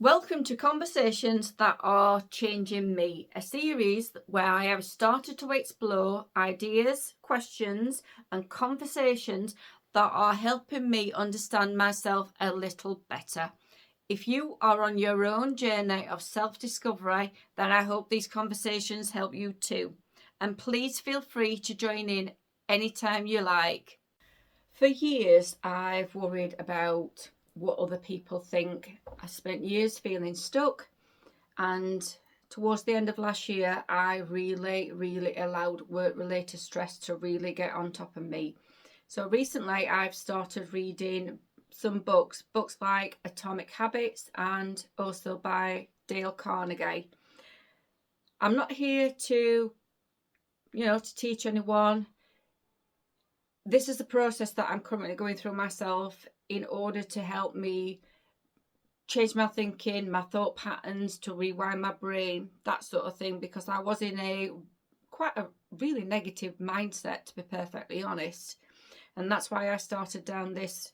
Welcome to Conversations That Are Changing Me, a series where I have started to explore ideas, questions, and conversations that are helping me understand myself a little better. If you are on your own journey of self-discovery, then I hope these conversations help you too. And please feel free to join in anytime you like. For years, I've worried about what other people think. I spent years feeling stuck, and towards the end of last year, I really allowed work-related stress to really get on top of me. So recently, I've started reading some books like Atomic Habits and also by Dale Carnegie. I'm not here to teach anyone. This is the process that I'm currently going through myself in order to help me change my thinking, my thought patterns, to rewind my brain, that sort of thing, because I was in quite a really negative mindset, to be perfectly honest. And that's why I started down this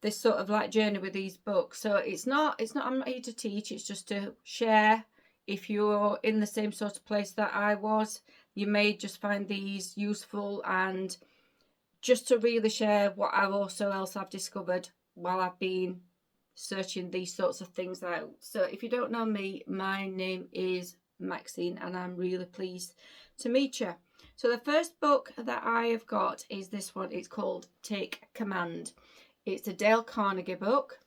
sort of like journey with these books. So I'm not here to teach, it's just to share. If you're in the same sort of place that I was, you may just find these useful, and just to really share what I've discovered while I've been searching these sorts of things out. So if you don't know me, my name is Maxine, and I'm really pleased to meet you. So the first book that I have got is this one. It's called Take Command. It's a Dale Carnegie book.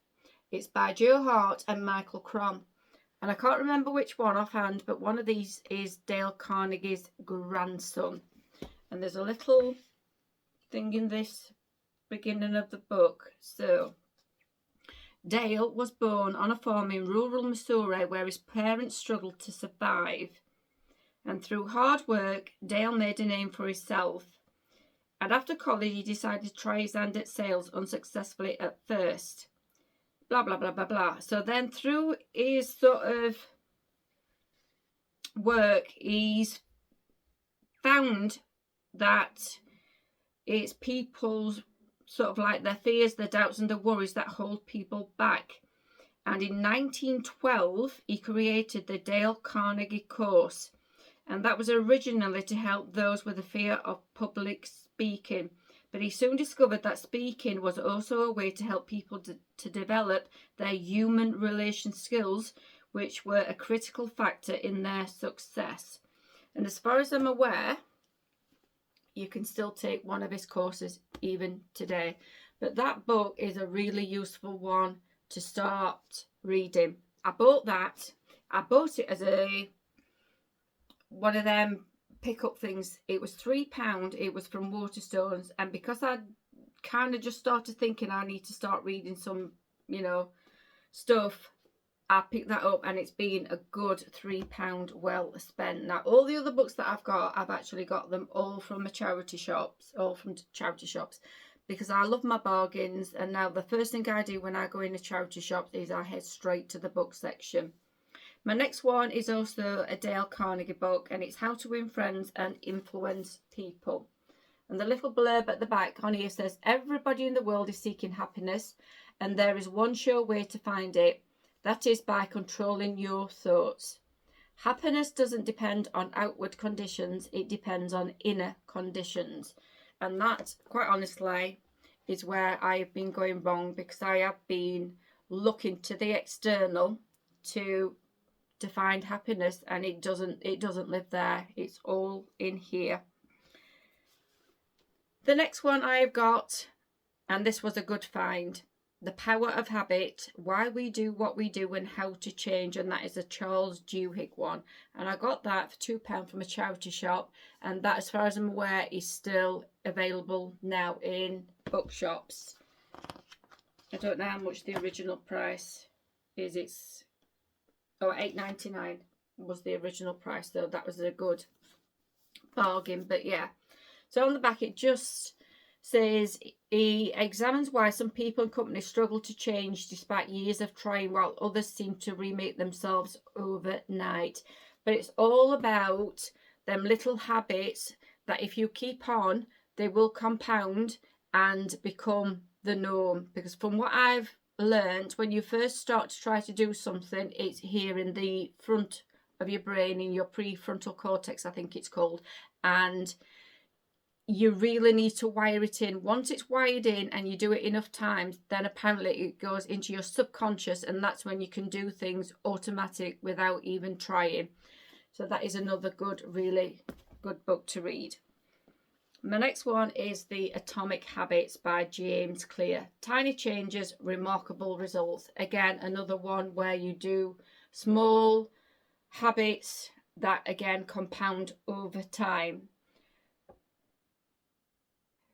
It's by Joe Hart and Michael Crom. And I can't remember which one offhand, but one of these is Dale Carnegie's grandson. And there's a little thing in this beginning of the book. So Dale was born on a farm in rural Missouri where his parents struggled to survive. And through hard work, Dale made a name for himself. And after college, he decided to try his hand at sales, unsuccessfully at first. Blah, blah, blah, blah, blah. So then through his sort of work, he's found that it's people's sort of like their fears, their doubts and their worries that hold people back. And in 1912, he created the Dale Carnegie course. And that was originally to help those with a fear of public speaking. But he soon discovered that speaking was also a way to help people to develop their human relation skills, which were a critical factor in their success. And as far as I'm aware, you can still take one of his courses even today. But that book is a really useful one to start reading. I bought that. I bought it as one of them pick-up things. It was £3. It was from Waterstones. And because I kind of just started thinking I need to start reading some, stuff, I picked that up, and it's been a good £3 well spent. Now, all the other books that I've got, I've actually got them all from charity shops, because I love my bargains. And now the first thing I do when I go into charity shops is I head straight to the book section. My next one is also a Dale Carnegie book, and it's How to Win Friends and Influence People. And the little blurb at the back on here says, everybody in the world is seeking happiness, and there is one sure way to find it. That is by controlling your thoughts. Happiness doesn't depend on outward conditions, it depends on inner conditions. And that, quite honestly, is where I have been going wrong, because I have been looking to the external to find happiness, and it doesn't live there. It's all in here. The next one I've got, and this was a good find, The Power of Habit, Why We Do What We Do and How to Change, and that is a Charles Duhigg one. And I got that for £2 from a charity shop, and that, as far as I'm aware, is still available now in bookshops. I don't know how much the original price is. It's £8.99 was the original price, so that was a good bargain. But yeah, so on the back it just says he examines why some people and companies struggle to change despite years of trying, while others seem to remake themselves overnight. But it's all about them little habits that if you keep on, they will compound and become the norm. Because from what I've learned when you first start to try to do something, it's here in the front of your brain, in your prefrontal cortex, I think it's called, and you really need to wire it in. Once it's wired in and you do it enough times, then apparently it goes into your subconscious, and that's when you can do things automatic without even trying. So that is another good, really good book to read. My next one is The Atomic Habits by James Clear. Tiny changes, remarkable results. Again, another one where you do small habits that again compound over time.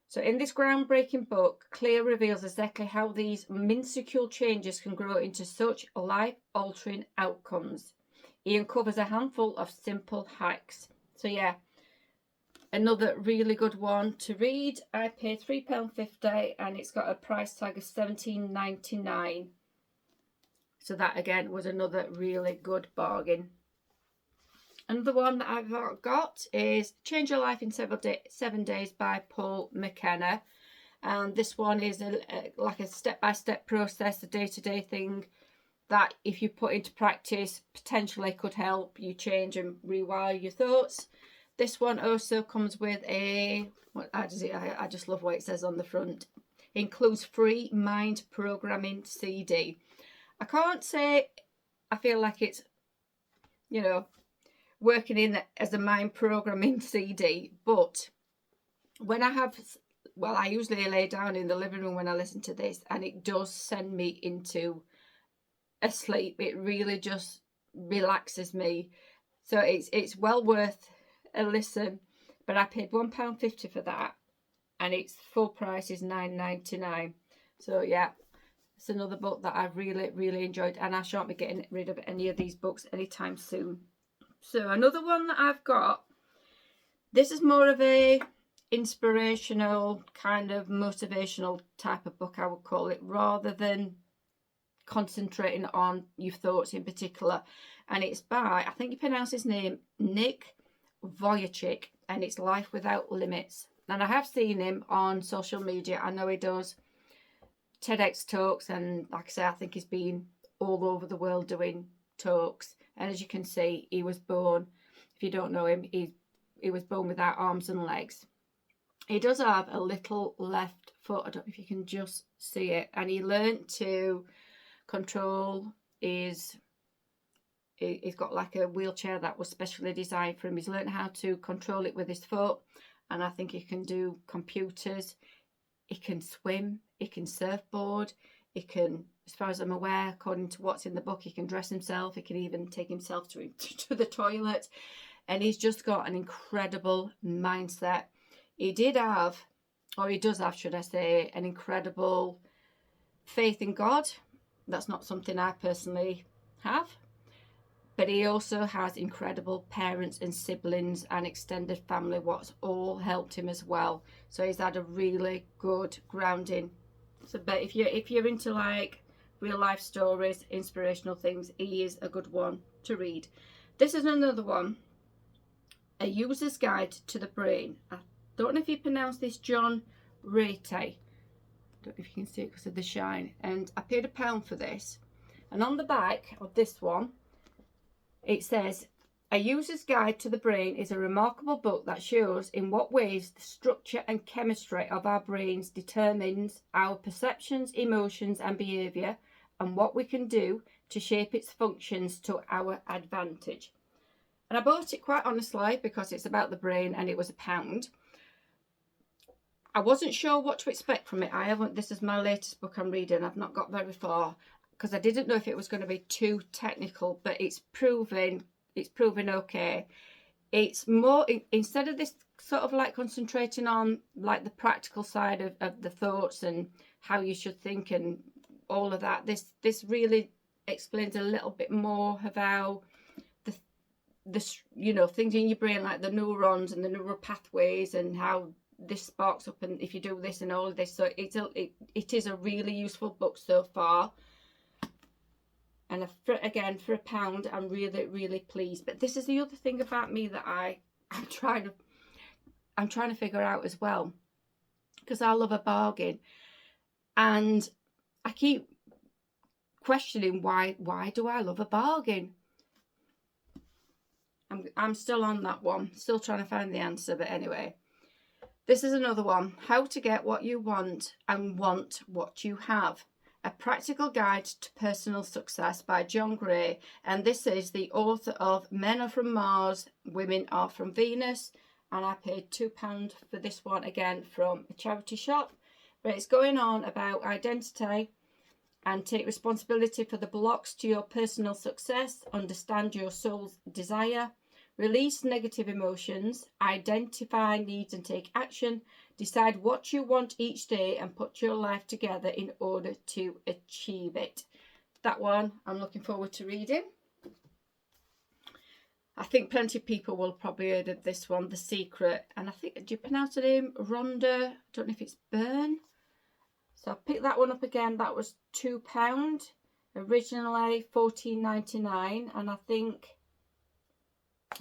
So in this groundbreaking book, Clear reveals exactly how these minuscule changes can grow into such life-altering outcomes. He uncovers a handful of simple hacks. So yeah, another really good one to read. I paid £3.50 and it's got a price tag of $17.99. So that again was another really good bargain. Another one that I've got is Change Your Life in 7 Days by Paul McKenna. And this one is like a step-by-step process, a day-to-day thing that if you put into practice, potentially could help you change and rewire your thoughts. This one also comes with a, I just love what it says on the front. It includes free mind programming CD. I can't say I feel like it's, you know, working in as a mind programming CD, but when I usually lay down in the living room when I listen to this, and it does send me into a sleep. It really just relaxes me. So it's well worth a listen. But I paid £1.50 for that, and its full price is $9.99. So yeah, it's another book that I've really enjoyed, and I shan't be getting rid of any of these books anytime soon. So another one that I've got, this is more of a inspirational, kind of motivational type of book, I would call it, rather than concentrating on your thoughts in particular. And it's by, I think you pronounce his name, Nick Vujicic, and it's Life Without Limits. And I have seen him on social media. I know he does TEDx talks, and like I say, I think he's been all over the world doing talks. And as you can see, he was born, if you don't know him, he was born without arms and legs. He does have a little left foot. I don't know if you can just see it. And he learned to control he's got like a wheelchair that was specially designed for him. He's learned how to control it with his foot, and I think he can do computers, he can swim, he can surfboard, he can, as far as I'm aware, according to what's in the book, he can dress himself, he can even take himself to the toilet, and he's just got an incredible mindset. He does have, should I say, an incredible faith in God. That's not something I personally have. But he also has incredible parents and siblings and extended family, what's all helped him as well. So he's had a really good grounding. So, but if you're into like real life stories, inspirational things, he is a good one to read. This is another one, A User's Guide to the Brain. I don't know if you pronounce this John Rate. I don't know if you can see it because of the shine. And I paid £1 for this. And on the back of this one, it says, A User's Guide to the Brain is a remarkable book that shows in what ways the structure and chemistry of our brains determines our perceptions, emotions and behaviour, and what we can do to shape its functions to our advantage. And I bought it quite honestly because it's about the brain and it was £1. I wasn't sure what to expect from it. This is my latest book I'm reading. I've not got very far, because I didn't know if it was going to be too technical, but it's proven okay. It's more, instead of this sort of like concentrating on like the practical side of the thoughts and how you should think and all of that, this really explains a little bit more of how the things in your brain, like the neurons and the neural pathways, and how this sparks up, and if you do this and all of this. So it is a really useful book so far. And again, for £1, I'm really pleased. But this is the other thing about me that I'm trying to figure out as well, because I love a bargain, and I keep questioning why do I love a bargain? I'm still on that one, still trying to find the answer, but anyway. This is another one, How to Get What You Want and Want What You Have. A Practical Guide to Personal Success by John Gray. And this is the author of Men Are From Mars, Women Are From Venus. And I paid £2 for this one, again from a charity shop. But it's going on about identity and take responsibility for the blocks to your personal success, understand your soul's desire, release negative emotions, identify needs and take action, decide what you want each day and put your life together in order to achieve it. That one I'm looking forward to reading. I think plenty of people will probably heard of this one, The Secret. And I think, do you pronounce the name? Rhonda, I don't know if it's Byrne. So I picked that one up again. That was £2. Originally $14.99, and I think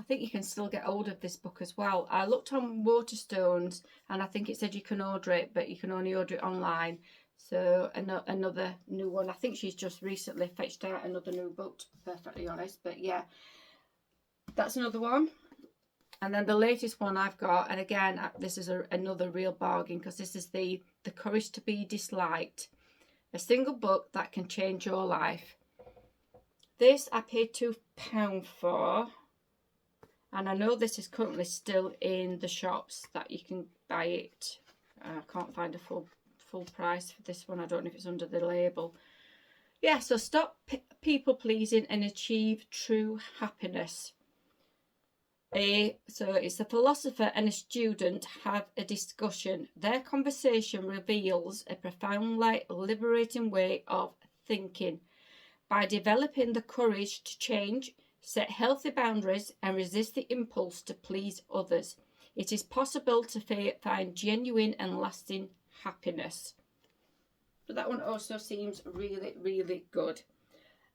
you can still get hold of this book as well. I looked on Waterstones and I think it said you can order it, but you can only order it online. So another new one. I think she's just recently fetched out another new book, to be perfectly honest. But yeah, that's another one. And then the latest one I've got, and again, this is another real bargain, because this is the Courage to Be Disliked. A single book that can change your life. This I paid £2 for. And I know this is currently still in the shops that you can buy it. I can't find a full price for this one. I don't know if it's under the label. Yeah, so stop people pleasing and achieve true happiness. So it's a philosopher and a student have a discussion. Their conversation reveals a profoundly liberating way of thinking. By developing the courage to change, set healthy boundaries and resist the impulse to please others, it is possible to find genuine and lasting happiness. But that one also seems really, really good.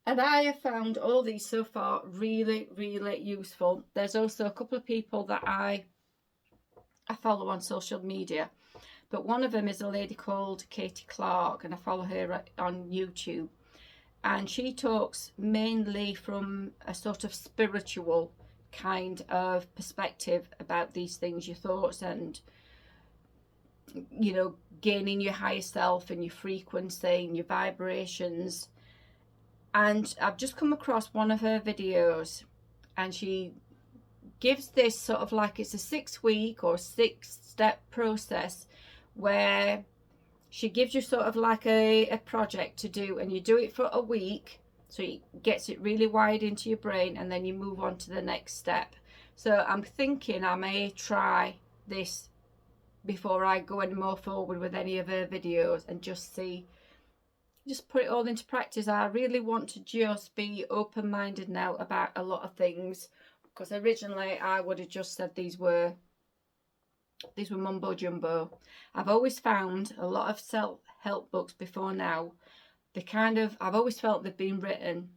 And I have found all these so far really, really useful. There's also a couple of people that I follow on social media. But one of them is a lady called Katie Clark, and I follow her on YouTube. And she talks mainly from a sort of spiritual kind of perspective about these things, your thoughts and, you know, gaining your higher self and your frequency and your vibrations. And I've just come across one of her videos, and she gives this sort of like it's a 6-week or 6-step process where she gives you sort of like a project to do, and you do it for a week, so it gets it really wired into your brain, and then you move on to the next step. So I'm thinking I may try this before I go any more forward with any of her videos and just put it all into practice. I really want to just be open-minded now about a lot of things, because originally I would have just said these were mumbo jumbo. I've always found a lot of self-help books before now, I've always felt they've been written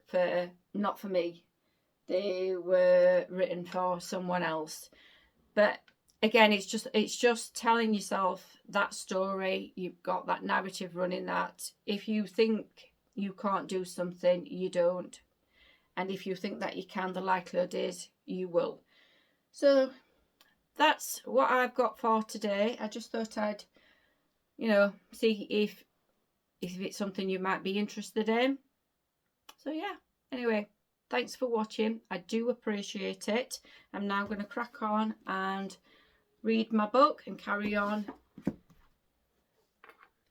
for, not for me. They were written for someone else. But again, it's just telling yourself that story. You've got that narrative running, that if you think you can't do something, you don't. And if you think that you can, the likelihood is you will. So that's what I've got for today. I just thought I'd, see if it's something you might be interested in. So yeah, anyway, thanks for watching. I do appreciate it. I'm now going to crack on and read my book and carry on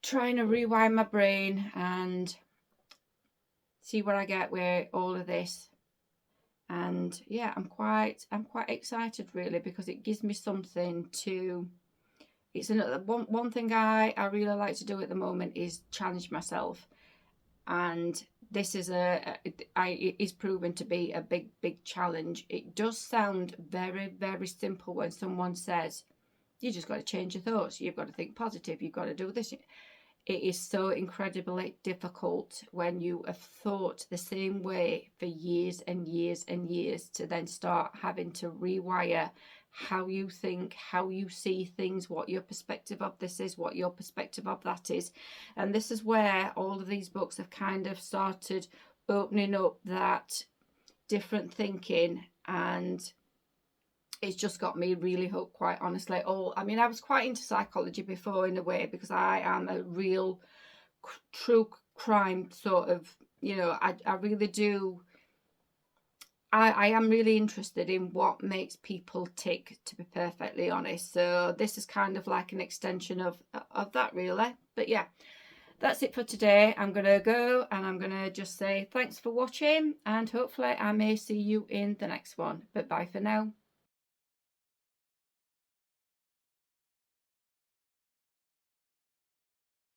trying to rewind my brain and see where I get with all of this. And yeah, I'm quite excited really, because it gives me something to, it's another one thing I really like to do at the moment is challenge myself. And this is it is proven to be a big challenge. It does sound very, very simple when someone says, you just got to change your thoughts, you've got to think positive, you've got to do this. It is so incredibly difficult when you have thought the same way for years and years and years to then start having to rewire how you think, how you see things, what your perspective of this is, what your perspective of that is. And this is where all of these books have kind of started opening up that different thinking, and it's just got me really hooked, quite honestly. I mean, I was quite into psychology before in a way, because I am a real true crime sort of, you know, I really do. I am really interested in what makes people tick, to be perfectly honest. So this is kind of like an extension of that, really. But yeah, that's it for today. I'm going to go, and I'm going to just say thanks for watching, and hopefully I may see you in the next one. But bye for now.